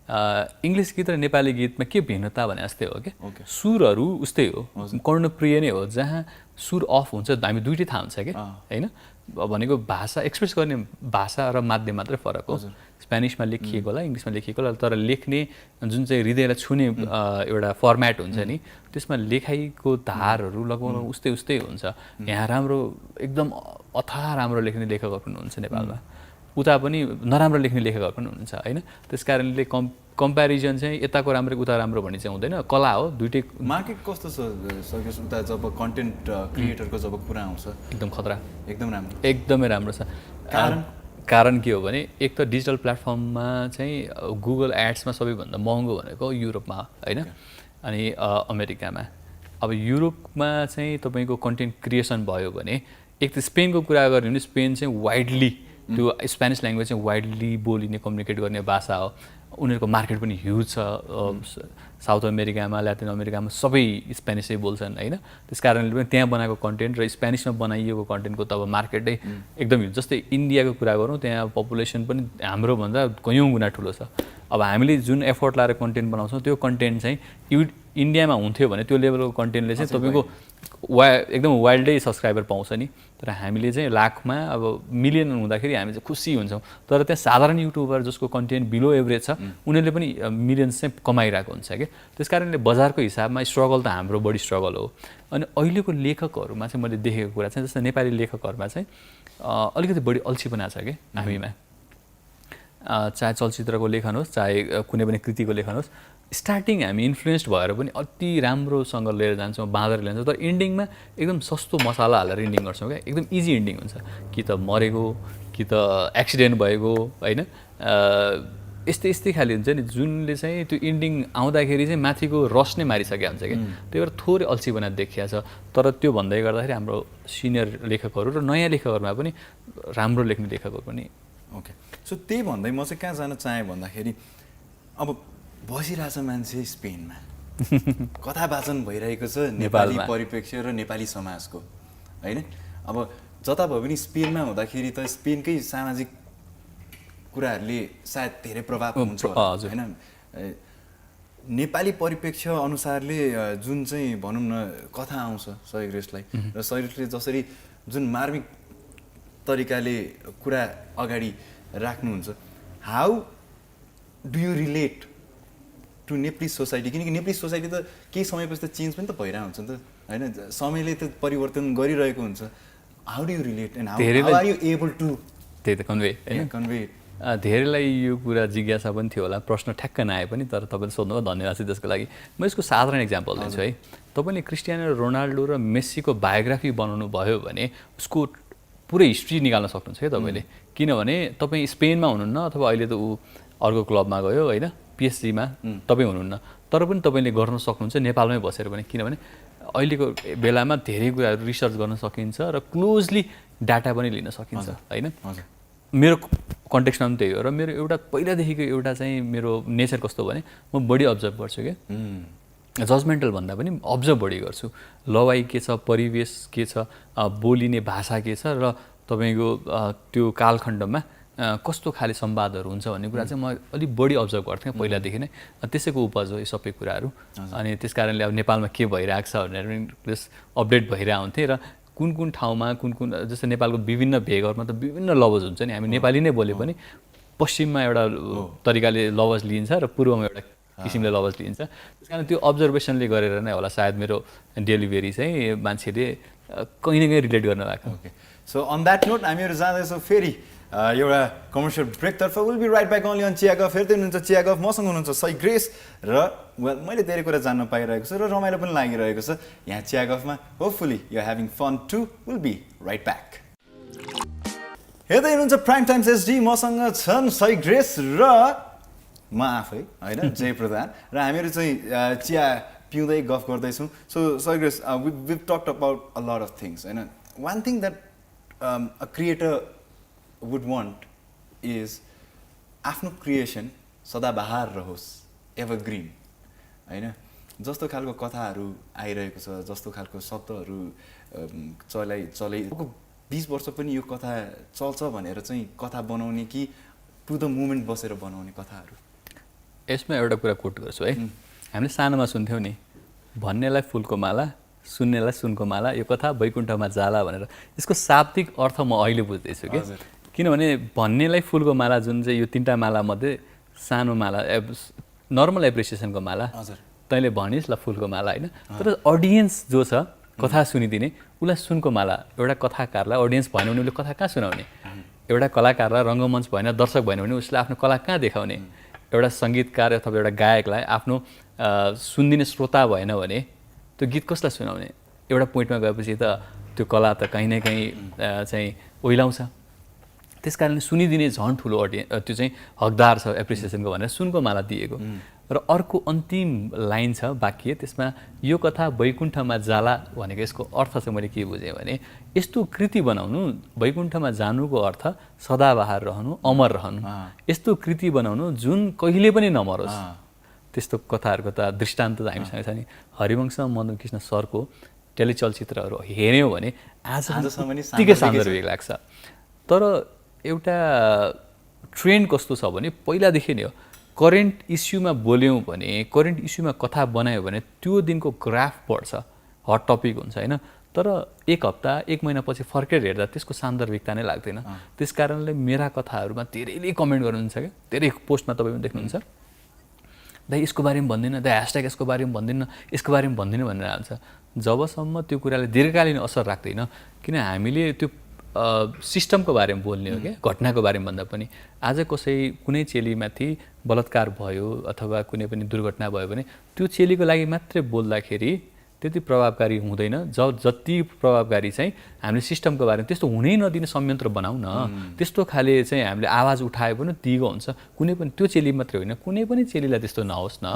Speaker 2: इङ्ग्लिस गीत र नेपाली गीतमा के भिन्नता भने जस्तै हो कि सुरहरू उस्तै हो कर्णप्रिय नै हो जहाँ सुर अफ हुन्छ हामी दुइटै थाहा हुन्छ कि होइन भनेको भाषा एक्सप्रेस गर्ने भाषा र माध्यम मात्रै फरक हो स्पेनिसमा लेखिएको होला इङ्ग्लिसमा लेखिएको होला तर लेख्ने जुन चाहिँ हृदयलाई छुने एउटा फर्मेट हुन्छ नि त्यसमा लेखाइको धारहरू लगभग उस्तै उस्तै हुन्छ यहाँ राम्रो एकदम अथाह राम्रो लेख्ने लेखकहरू पनि हुन्छ नेपालमा उता पनि नराम्रो लेख्ने लेखकहरू पनि हुनुहुन्छ होइन त्यस कारणले कम्पेरिजन चाहिँ यताको राम्रो उता राम्रो भन्ने चाहिँ हुँदैन कला हो दुइटै
Speaker 3: मार्केट कस्तो छ उता जब कन्टेन्ट क्रिएटरको जब कुरा आउँछ
Speaker 2: एकदम खतरा
Speaker 3: एकदमै राम्रो
Speaker 2: छ कारण के हो भने एक त डिजिटल प्लेटफर्ममा चाहिँ गुगल एड्समा सबैभन्दा महँगो भनेको युरोपमा होइन अनि अमेरिकामा अब युरोपमा चाहिँ तपाईँको कन्टेन्ट क्रिएसन भयो भने एक त स्पेनको कुरा गऱ्यो भने स्पेन चाहिँ वाइडली त्यो स्पेनिस ल्याङ्ग्वेज चाहिँ वाइडली बोलिने कम्युनिकेट गर्ने भाषा हो उनीहरूको मार्केट पनि ह्युज छ साउथ अमेरिकामा ल्याटिन अमेरिकामा सबै स्पेनिसै बोल्छन् होइन त्यस कारणले पनि त्यहाँ बनाएको कन्टेन्ट र स्पेनिसमा बनाइएको कन्टेन्टको त अब मार्केटै एकदम ह्युज जस्तै इन्डियाको कुरा गरौँ त्यहाँ पपुलेसन पनि हाम्रोभन्दा कयौँ गुणा ठुलो छ अब हामीले जुन एफोर्ट लाएर कन्टेन्ट बनाउँछौँ त्यो कन्टेन्ट चाहिँ इन्डियामा हुन्थ्यो भने त्यो लेभलको कन्टेन्टले चाहिँ तपाईँको एकदम वाइल्डै सब्सक्राइबर पाउँछ नि तर हामीले चाहिँ लाखमा अब मिलियन हुँदाखेरि हामी चाहिँ खुसी हुन्छौँ तर त्यहाँ साधारण युट्युबर जसको कन्टेन्ट बिलो एभरेज छ उनीहरूले पनि मिलियन्स चाहिँ कमाइरहेको हुन्छ क्या त्यस कारणले बजारको हिसाबमा स्ट्रगल त हाम्रो बढी स्ट्रगल हो अनि अहिलेको लेखकहरूमा चाहिँ मैले देखेको कुरा चाहिँ जस्तै नेपाली लेखकहरूमा चाहिँ अलिकति बढी अल्छीपना छ कि हामीमा चाहे चलचित्रको लेखन होस् चाहे कुनै पनि कृतिको लेखन होस् स्टार्टिङ हामी इन्फ्लुएन्स्ड भएर पनि अति राम्रोसँग लिएर जान्छौँ बाँधेर ल्यान्छौँ तर इन्डिङमा एकदम सस्तो मसाला हालेर इन्डिङ गर्छौँ क्या एकदम इजी इन्डिङ हुन्छ कि त मरेको कि त एक्सिडेन्ट भएको होइन यस्तै खाले हुन्छ नि जुनले चाहिँ त्यो इन्डिङ आउँदाखेरि चाहिँ माथिको रस नै मारिसकेको हुन्छ क्या त्यही भएर थोरै अल्छीपना देखिया छ तर त्यो भन्दै गर्दाखेरि हाम्रो सिनियर लेखकहरू र नयाँ लेखकहरूमा पनि राम्रो लेख्ने लेखकहरू पनि
Speaker 3: ओके सो त्यही भन्दै म चाहिँ कहाँ जान चाहेँ भन्दाखेरि अब बसिरहेछ मान्छे स्पेनमा कथा वाचन भइरहेको छ नेपाली परिप्रेक्ष्य र नेपाली समाजको होइन अब जता भयो पनि स्पेनमा हुँदाखेरि त स्पेनकै सामाजिक कुराहरूले सायद धेरै प्रभाव हुन्छ होइन नेपाली परिप्रेक्ष्य अनुसारले जुन चाहिँ भनौँ न कथा आउँछ सयग्रेसलाई र सयग्रेसले जसरी जुन मार्मिक तरिकाले कुरा अगाडि राख्नुहुन्छ how do you relate to Nepalese society किनकि नेप्लिज सोसाइटी त केही समयपछि त चेन्ज पनि त भइरहेको हुन्छ नि त होइन समयले त परिवर्तन गरिरहेको हुन्छ how do you relate and how are you able to
Speaker 2: त्यही त कन्भे धेरैलाई यो कुरा जिज्ञासा पनि थियो होला प्रश्न ठ्याक्क नआए पनि तर तपाईँले सोध्नुभयो धन्यवाद छ त्यसको लागि म यसको साधारण इक्जाम्पल दिन्छु है तपाईँले क्रिस्टियानो रोनाल्डो र मेस्सीको बायोग्राफी बनाउनु भयो भने उसको पुरै हिस्ट्री निकाल्न सक्नुहुन्छ क्या तपाईँले किनभने तपाईँ स्पेनमा हुनुहुन्न अथवा अहिले त ऊ अर्को क्लबमा गयो होइन पिएसजीमा तपाईँ हुनुहुन्न तर पनि तपाईँले गर्न सक्नुहुन्छ नेपालमै बसेर पनि किनभने अहिलेको बेलामा धेरै कुराहरू रिसर्च गर्न सकिन्छ र क्लोजली डाटा पनि लिन सकिन्छ होइन मेरो कन्टेक्स्टमा पनि त्यही हो र मेरो एउटा पहिलादेखिको एउटा चाहिँ मेरो नेचर कस्तो भने म बढी अब्जर्भ गर्छु क्या जजमेन्टल भन्दा पनि अब्जर्भ बढी गर्छु लवाई के छ परिवेश के छ बोलिने भाषा के छ र तपाईँको त्यो कालखण्डमा कस्तो खाले संवादहरू हुन्छ भन्ने कुरा चाहिँ म अलिक बढी अब्जर्भ गर्थेँ पहिलादेखि नै त्यसैको उपज हो यो सबै कुराहरू अनि त्यस कारणले अब नेपालमा के भइरहेको छ भनेर पनि प्लस अपडेट भइरहेको हुन्थेँ र कुन कुन ठाउँमा कुन जस्तै नेपालको विभिन्न भेगहरूमा त विभिन्न लवज हुन्छ नि हामी नेपाली नै बोले पनि पश्चिममा एउटा तरिकाले लवज लिइन्छ र पूर्वमा एउटा किसिमले लवज लिइन्छ त्यस कारण त्यो अब्जर्भेसनले गरेर नै होला सायद मेरो डेलिभरी चाहिँ मान्छेले कहीँ न कहीँ रिलेट गर्न भएको
Speaker 3: सो अन द्याट नोट हामीहरू जाँदैछौँ फेरि एउटा कमर्सियल ब्रेकतर्फ will be right back only on Chiya Guff हेर्दै हुनुहुन्छ चिया गफ मसँग हुनुहुन्छ सय ग्रेस र वेल मैले धेरै कुरा जान्न पाइरहेको छु र रमाइलो पनि लागिरहेको छ यहाँ चिया गफमा hopefully you having fun too will be right back हेर्दै हुनुहुन्छ प्राइम टाइम्स एसडी मसँग छन् सय ग्रेस र म आफै होइन जय प्रधान र हामीहरू चाहिँ चिया पिउँदै गफ गर्दैछौँ so सग्रेस we've talked about a lot of things होइन one thing that a creator would want is आफ्नो क्रिएसन सदाबहार रहोस् एभरग्रिन होइन जस्तो खालको कथाहरू आइरहेको छ जस्तो खालको शब्दहरू चलै 20 वर्ष पनि यो कथा चल्छ भनेर चाहिँ कथा बनाउने कि टु द मोमेन्ट बसेर बनाउने कथाहरू
Speaker 2: यसमा एउटा कुरा कोट गर्छु है हामीले सानोमा सुन्थ्यौँ नि भन्नेलाई फुलको माला सुन्नेलाई सुनको माला यो कथा वैकुण्ठमा जाला भनेर यसको शाब्दिक अर्थ म अहिले बुझ्दैछु कि किनभने भन्नेलाई फुलको माला जुन चाहिँ यो 3टा माला मध्ये सानो माला नर्मल एप्रिसिएसनको माला तैँले भनिस् ल फुलको माला होइन तर अडियन्स जो छ कथा सुनिदिने उसलाई सुनको माला एउटा कथाकारलाई अडियन्स भएन भने उसले कथा कहाँ सुनाउने एउटा कलाकारलाई रङ्गमञ्च भएन दर्शक भएन भने उसले आफ्नो कला कहाँ देखाउने एउटा सङ्गीतकार अथवा एउटा गायकलाई आफ्नो सुनिदिने श्रोता भएन भने त्यो गीत कसलाई सुनाउने एउटा पोइन्टमा गएपछि त त्यो कला त कहीँ न कहीँ चाहिँ ओइलाउँछ त्यस कारणले सुनिदिने झन् ठुलो त्यो चाहिँ हकदार छ एप्रिसिएसनको भनेर सुनको माला दिएको र अर्को अन्तिम लाइन छ वाक्य त्यसमा यो कथा वैकुण्ठमा जाला भनेको यसको अर्थ चाहिँ मैले के बुझेँ भने यस्तो कृति बनाउनु वैकुण्ठमा जानुको अर्थ सदाबहार रहनु अमर रहनु यस्तो कृति बनाउनु जुन कहिले पनि नमरोस् त्यस्तो कथाहरूको त दृष्टान्त त हामीसँग छ नि हरिवंश मदनकृष्ण सरको टेलिचलचित्रहरू हेऱ्यौँ भने आजसम्म त्यतिकै सान्दर्भिक लाग्छ तर एउटा ट्रेन्ड कस्तो छ भने पहिलादेखि नै हो करेन्ट इस्युमा बोल्यौँ भने करेन्ट इस्युमा कथा बनायो भने त्यो दिनको ग्राफ बढ्छ हट टपिक हुन्छ होइन तर एक हप्ता 1 महिनापछि फर्केर हेर्दा त्यसको सान्दर्भिकता नै लाग्दैन त्यस कारणले मेरा कथाहरूमा धेरैले कमेन्ट गर्नुहुन्छ क्या धेरै पोस्टमा तपाईँ पनि देख्नुहुन्छ दाइ यसको बारेमा भन्दिनँ दाइ ह्यासट्याग यसको बारेमा भन्दिनँ यसको बारेमा भन्दिनँ भनेर हाल्छ जबसम्म त्यो कुराले दीर्घकालीन असर राख्दैन किन हामीले त्यो सिस्टमको बारेमा बोल्ने हो क्या घटनाको बारेमा भन्दा पनि आज कसै कुनै चेलीमाथि बलात्कार भयो अथवा कुनै पनि दुर्घटना भयो भने त्यो चेलीको लागि मात्रै बोल्दाखेरि त्यति प्रभावकारी हुँदैन जति प्रभावकारी चाहिँ हामीले सिस्टमको बारेमा त्यस्तो हुनै नदिने संयन्त्र बनाऊ न त्यस्तो खाले चाहिँ हामीले आवाज उठाए पनि दिगो हुन्छ कुनै पनि त्यो चेली मात्रै होइन कुनै पनि चेलीलाई त्यस्तो नहोस् न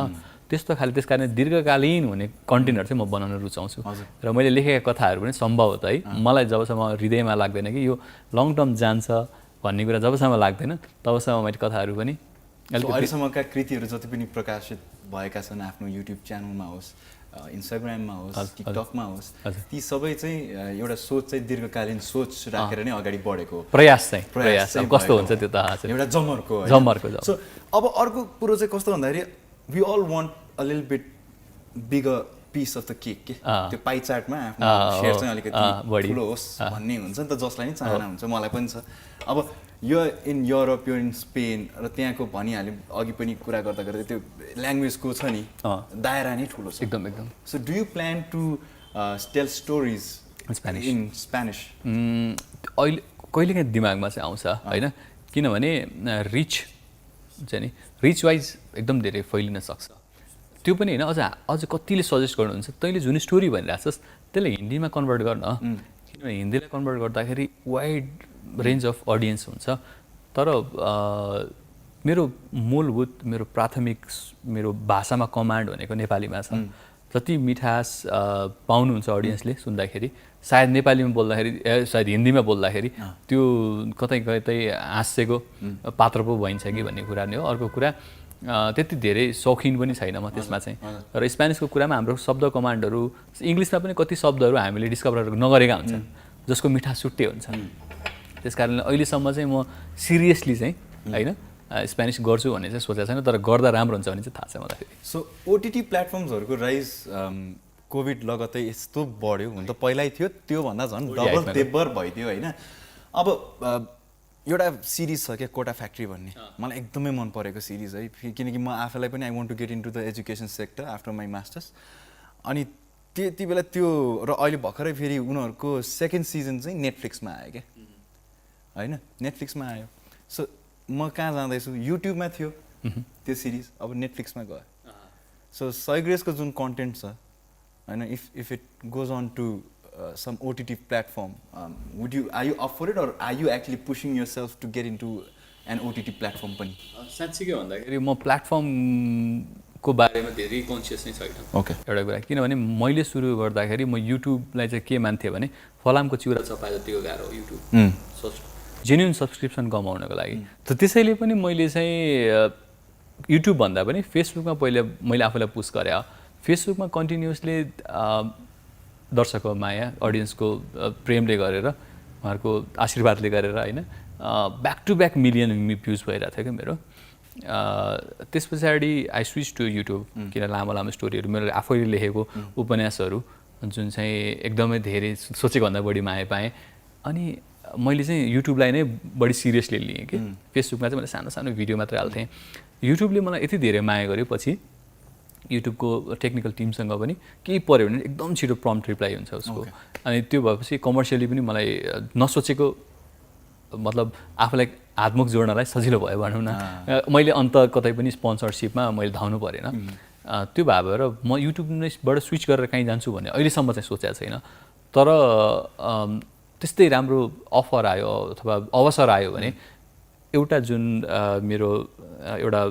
Speaker 2: त्यस्तो खाले त्यस कारण दीर्घकालीन हुने कन्टेन्टहरू चाहिँ म बनाउन रुचाउँछु र मैले लेखेका कथाहरू पनि सम्भवतः है मलाई जबसम्म हृदयमा लाग्दैन कि यो लङ टर्म जान्छ भन्ने कुरा जबसम्म लाग्दैन तबसम्म मैले कथाहरू पनि
Speaker 3: अहिलेसम्मका कृतिहरू जति पनि प्रकाशित भएका छन् आफ्नो युट्युब च्यानलमा होस् इन्स्टाग्राममा होस् टिकटकमा होस् ती सबै चाहिँ एउटा सोच चाहिँ दीर्घकालीन सोच राखेर नै अगाडि बढेको
Speaker 2: प्रयास कस्तो हुन्छ त्यो त
Speaker 3: एउटा जमर्को सो अब अर्को कुरो चाहिँ कस्तो भन्दाखेरि we all want a little bit bigger piece of the cake के त्यो पाइ चार्टमा आफ्नो सेयर चाहिँ अलिकति ठुलो होस् भन्ने हुन्छ नि त जसलाई नि चाहना हुन्छ मलाई पनि छ अब यो इन युरोप यो इन स्पेन र त्यहाँको भनिहाल्यो अघि पनि कुरा गर्दा गर्दै त्यो ल्याङ्ग्वेजको छ नि दायरा नै ठुलो छ
Speaker 2: एकदम
Speaker 3: so do you plan to tell stories in Spanish
Speaker 2: अहिले कहिलेकाहीँ दिमागमा चाहिँ आउँछ होइन किनभने रिच चाहिँ नि रिच वाइज एकदम धेरै फैलिन सक्छ त्यो पनि होइन अझ कतिले सजेस्ट गर्नुहुन्छ तैँले जुन स्टोरी भनिरहेको छस् त्यसलाई हिन्दीमा कन्भर्ट गर्न किनभने हिन्दीलाई कन्भर्ट गर्दाखेरि वाइड रेन्ज अफ अडियन्स हुन्छ तर मेरो मूलभूत मेरो प्राथमिक मेरो भाषामा कमान्ड भनेको नेपालीमा छ जति मिठास पाउनुहुन्छ अडियन्सले सुन्दाखेरि सायद नेपालीमा बोल्दाखेरि सायद हिन्दीमा बोल्दाखेरि त्यो कतै कतै हाँसेको पात्र पो भइन्छ कि भन्ने कुरा नै हो अर्को कुरा त्यति धेरै सौखिन पनि छैन म त्यसमा चाहिँ र स्पेनिसको कुरामा हाम्रो शब्द कमान्डहरू इङ्ग्लिसमा पनि कति शब्दहरू हामीले डिस्कभर नगरेका हुन्छन् जसको मिठास छुट्टै हुन्छ त्यस कारणले अहिलेसम्म चाहिँ म सिरियसली चाहिँ होइन स्पेनिस गर्छु भन्ने चाहिँ सोचेको छैन तर गर्दा राम्रो हुन्छ भन्ने चाहिँ थाहा छ मलाई
Speaker 3: सो ओटिटी प्लेटफर्म्सहरूको राइज कोभिड लगत्तै यस्तो बढ्यो हुन त पहिल्यै थियो त्योभन्दा झन् डबल तेब्बर भइदियो होइन अब एउटा सिरिज छ क्या कोटा फ्याक्ट्री भन्ने मलाई एकदमै मन परेको सिरिज है किनकि म आफैलाई पनि I want to get into the education sector after my masters अनि त्यति बेला त्यो र अहिले भर्खरै फेरि उनीहरूको सेकेन्ड सिजन चाहिँ नेटफ्लिक्समा आयो क्या होइन नेटफ्लिक्समा आयो सो म कहाँ जाँदैछु युट्युबमा थियो त्यो सिरिज अब नेटफ्लिक्समा गयो सो सयग्रेसको जुन कन्टेन्ट छ होइन if it goes on to some OTT platform, are you up for it or are you actually pushing yourself to get into an OTT platform पनि
Speaker 2: साँच्चै के भन्दाखेरि म प्लेटफर्म को बारेमा धेरै कन्सियस नै छैन
Speaker 3: ओके
Speaker 2: एउटा कुरा किनभने मैले सुरु गर्दाखेरि म युट्युबलाई चाहिँ के मान्थेँ भने फलामको चिउरा चपाए जतिको गाह्रो हो युट्युब जेन्युन सब्सक्रिप्सन कमाउनको लागि त त्यसैले पनि मैले चाहिँ युट्युब भन्दा पनि फेसबुकमा पहिले मैले आफूलाई पुस्ट गरेँ फेसबुकमा कन्टिन्युसली दर्शकको माया अडियन्सको प्रेमले गरेर उहाँहरूको आशीर्वादले गरेर होइन back to back million views भइरहेको थियो क्या मेरो त्यस पछाडि आई स्विच टु युट्युब किन लामो लामो स्टोरीहरू मेरो आफैले लेखेको उपन्यासहरू जुन चाहिँ एकदमै धेरै सोचेको भन्दा बढी माया पाएँ अनि मैले चाहिँ युट्युबलाई नै बढी सिरियसली लिएँ कि फेसबुकमा चाहिँ मैले सानो सानो भिडियो मात्रै हाल्थेँ युट्युबले मलाई यति धेरै माया गर्यो पछि युट्युबको टेक्निकल टिमसँग पनि केही पऱ्यो भने एकदम छिटो प्रम्प्ट रिप्लाई हुन्छ उसको अनि त्यो भएपछि कमर्सियली पनि मलाई नसोचेको मतलब आफूलाई हातमुख जोड्नलाई सजिलो भयो भनौँ न मैले अन्त कतै पनि स्पोन्सरसिपमा मैले धाउनु परेन त्यो भएर म युट्युबबाट स्विच गरेर कहीँ जान्छु भन्ने अहिलेसम्म चाहिँ सोचेको छैन तर त्यस्तै राम्रो अफर आयो अथवा अवसर आयो भने एउटा जुन मेरो एउटा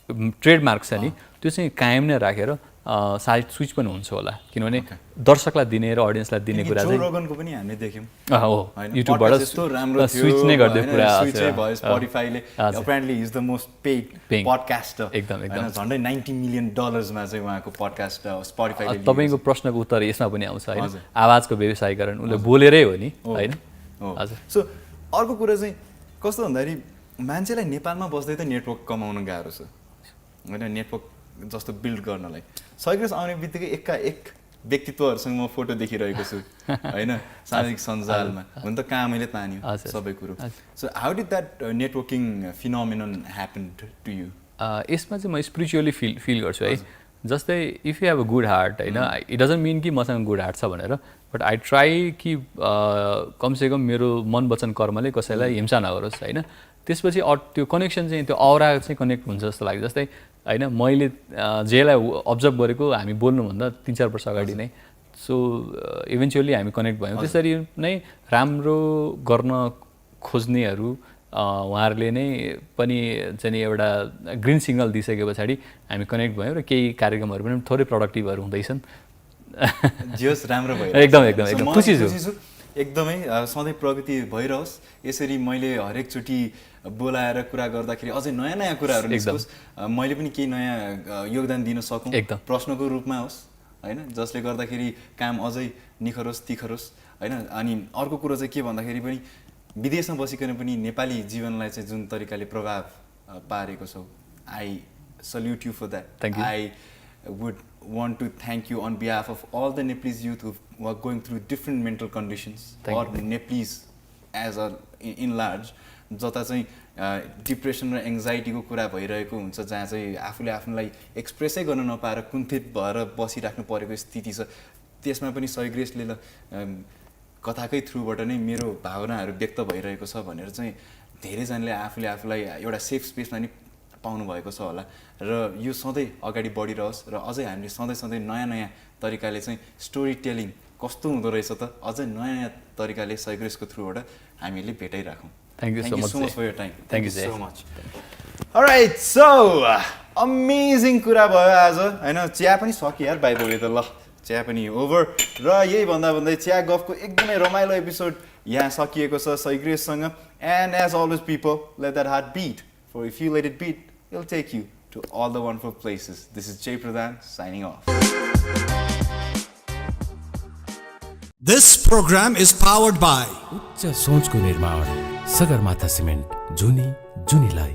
Speaker 2: ट्रेडमार्क छ नि त्यो चाहिँ कायम नै राखेर साइड स्विच पनि हुन्छ होला किनभने दर्शकलाई दिने र अडियन्सलाई दिने कुरा चाहिँ
Speaker 3: रोगनको पनि हामीले देख्यौँ
Speaker 2: हो युट्युबबाट
Speaker 3: यस्तो राम्रो
Speaker 2: स्विच नै गर्दै पुरा
Speaker 3: स्विच भयो स्पोटिफाईले apparently is the most paid podcaster
Speaker 2: एकदम
Speaker 3: झन्डै $90 मिलियन मा चाहिँ उहाँको पडकास्ट स्पोटिफाईले
Speaker 2: तपाईको प्रश्नको उत्तर यसमा पनि आउँछ हैन आवाजको व्यवसायीकरण उले बोलेरै हो नि हैन हजुर
Speaker 3: सो अर्को कुरा चाहिँ कस्तो भन्दाखेरि मान्छेलाई नेपालमा बस्दै त नेटवर्क कमाउन गाह्रो छ हैन नेटवर्क जस्तो बिल्ड गर्नलाई सैग्रेस आउने बित्तिकै एकाएक व्यक्तित्वहरूसँग म फोटो देखिरहेको छु हैन सामाजिक सञ्जालमा हुन त कामैले तान्यो सबै कुरो so how did that networking phenomenon happen to you
Speaker 2: यसमा चाहिँ म स्पिरिचुअली फिल गर्छु है जस्तै if you have a good heart हैन इट डजन्ट मिन कि मसँग गुड हार्ट छ भनेर बट आई ट्राई कि कमसेकम मेरो मन वचन कर्मले कसैलाई हिंसा नगरोस् हैन त्यसपछि त्यो कनेक्सन चाहिँ त्यो औरा चाहिँ कनेक्ट हुन्छ जस्तो लाग्छ जस्तै हैन मैले जेलाई अब्जर्भ गरेको हामी बोल्नुभन्दा 3-4 वर्ष अगाडि नै सो इभेन्चुअली हामी कनेक्ट भयौँ त्यसरी नै राम्रो गर्न खोज्नेहरू उहाँहरूले नै पनि चाहिँ एउटा ग्रिन सिग्नल दिइसके पछाडि हामी कनेक्ट भयौँ र केही कार्यक्रमहरू पनि थोरै प्रोडक्टिभहरू हुँदैछन्
Speaker 3: जियोस् राम्रो भयो
Speaker 2: एकदम खुसी छु
Speaker 3: एकदमै सधैँ प्रगति भइरहोस् यसरी मैले हरेकचोटि बोलाएर कुरा गर्दाखेरि अझै नयाँ नयाँ कुराहरू निस्कोस् मैले पनि केही नयाँ योगदान दिन सकौँ प्रश्नको रूपमा होस् हैन जसले गर्दाखेरि काम अझै निखरोस् तिखरोस् हैन अनि अर्को कुरो चाहिँ के भन्दाखेरि पनि विदेशमा बसिकन पनि नेपाली जीवनलाई चाहिँ जुन तरिकाले प्रभाव पारेको छौ I salute you for that I would want to thank you on behalf of all the Nepalese youth who are going through different mental conditions or Nepalese as a in large जता चाहिँ depression र एङ्जाइटीको कुरा भइरहेको हुन्छ जहाँ चाहिँ आफूले आफूलाई एक्सप्रेसै गर्न नपाएर कुन्ठित भएर बसिराख्नु परेको स्थिति छ त्यसमा पनि सैग्रेसले कथाकै थ्रुबाट नै मेरो भावनाहरू व्यक्त भइरहेको छ भनेर चाहिँ धेरैजनाले आफूले आफूलाई एउटा सेफ स्पेसमा नि पाउनु भएको छ होला र यो सधैँ अगाडि बढिरहोस् र अझै हामीले सधैँ नयाँ नयाँ तरिकाले चाहिँ स्टोरी टेलिङ कस्तो हुँदो रहेछ त अझै नयाँ नयाँ तरिकाले सैग्रेसको थ्रुबाट हामीले भेटाइराखौँ
Speaker 2: Thank you so much
Speaker 3: for your time.
Speaker 2: Thank you
Speaker 3: so much. Alright, so amazing कुरा भयो आज हैन चिया पनि सकियो यार बाइ द वे त ल चिया पनि ओभर र यही भन्दै चिया गफको एकदमै रमाइलो एपिसोड यहाँ सकिएको छ सैग्रेससँग and as always people let that heart beat for if you let it beat it'll take you to all the wonderful places. This is Jay Pradhan signing off.
Speaker 1: This program is powered by
Speaker 4: उच्च सोचको निर्माण Sagarmatha cement जुनी जुनीलाई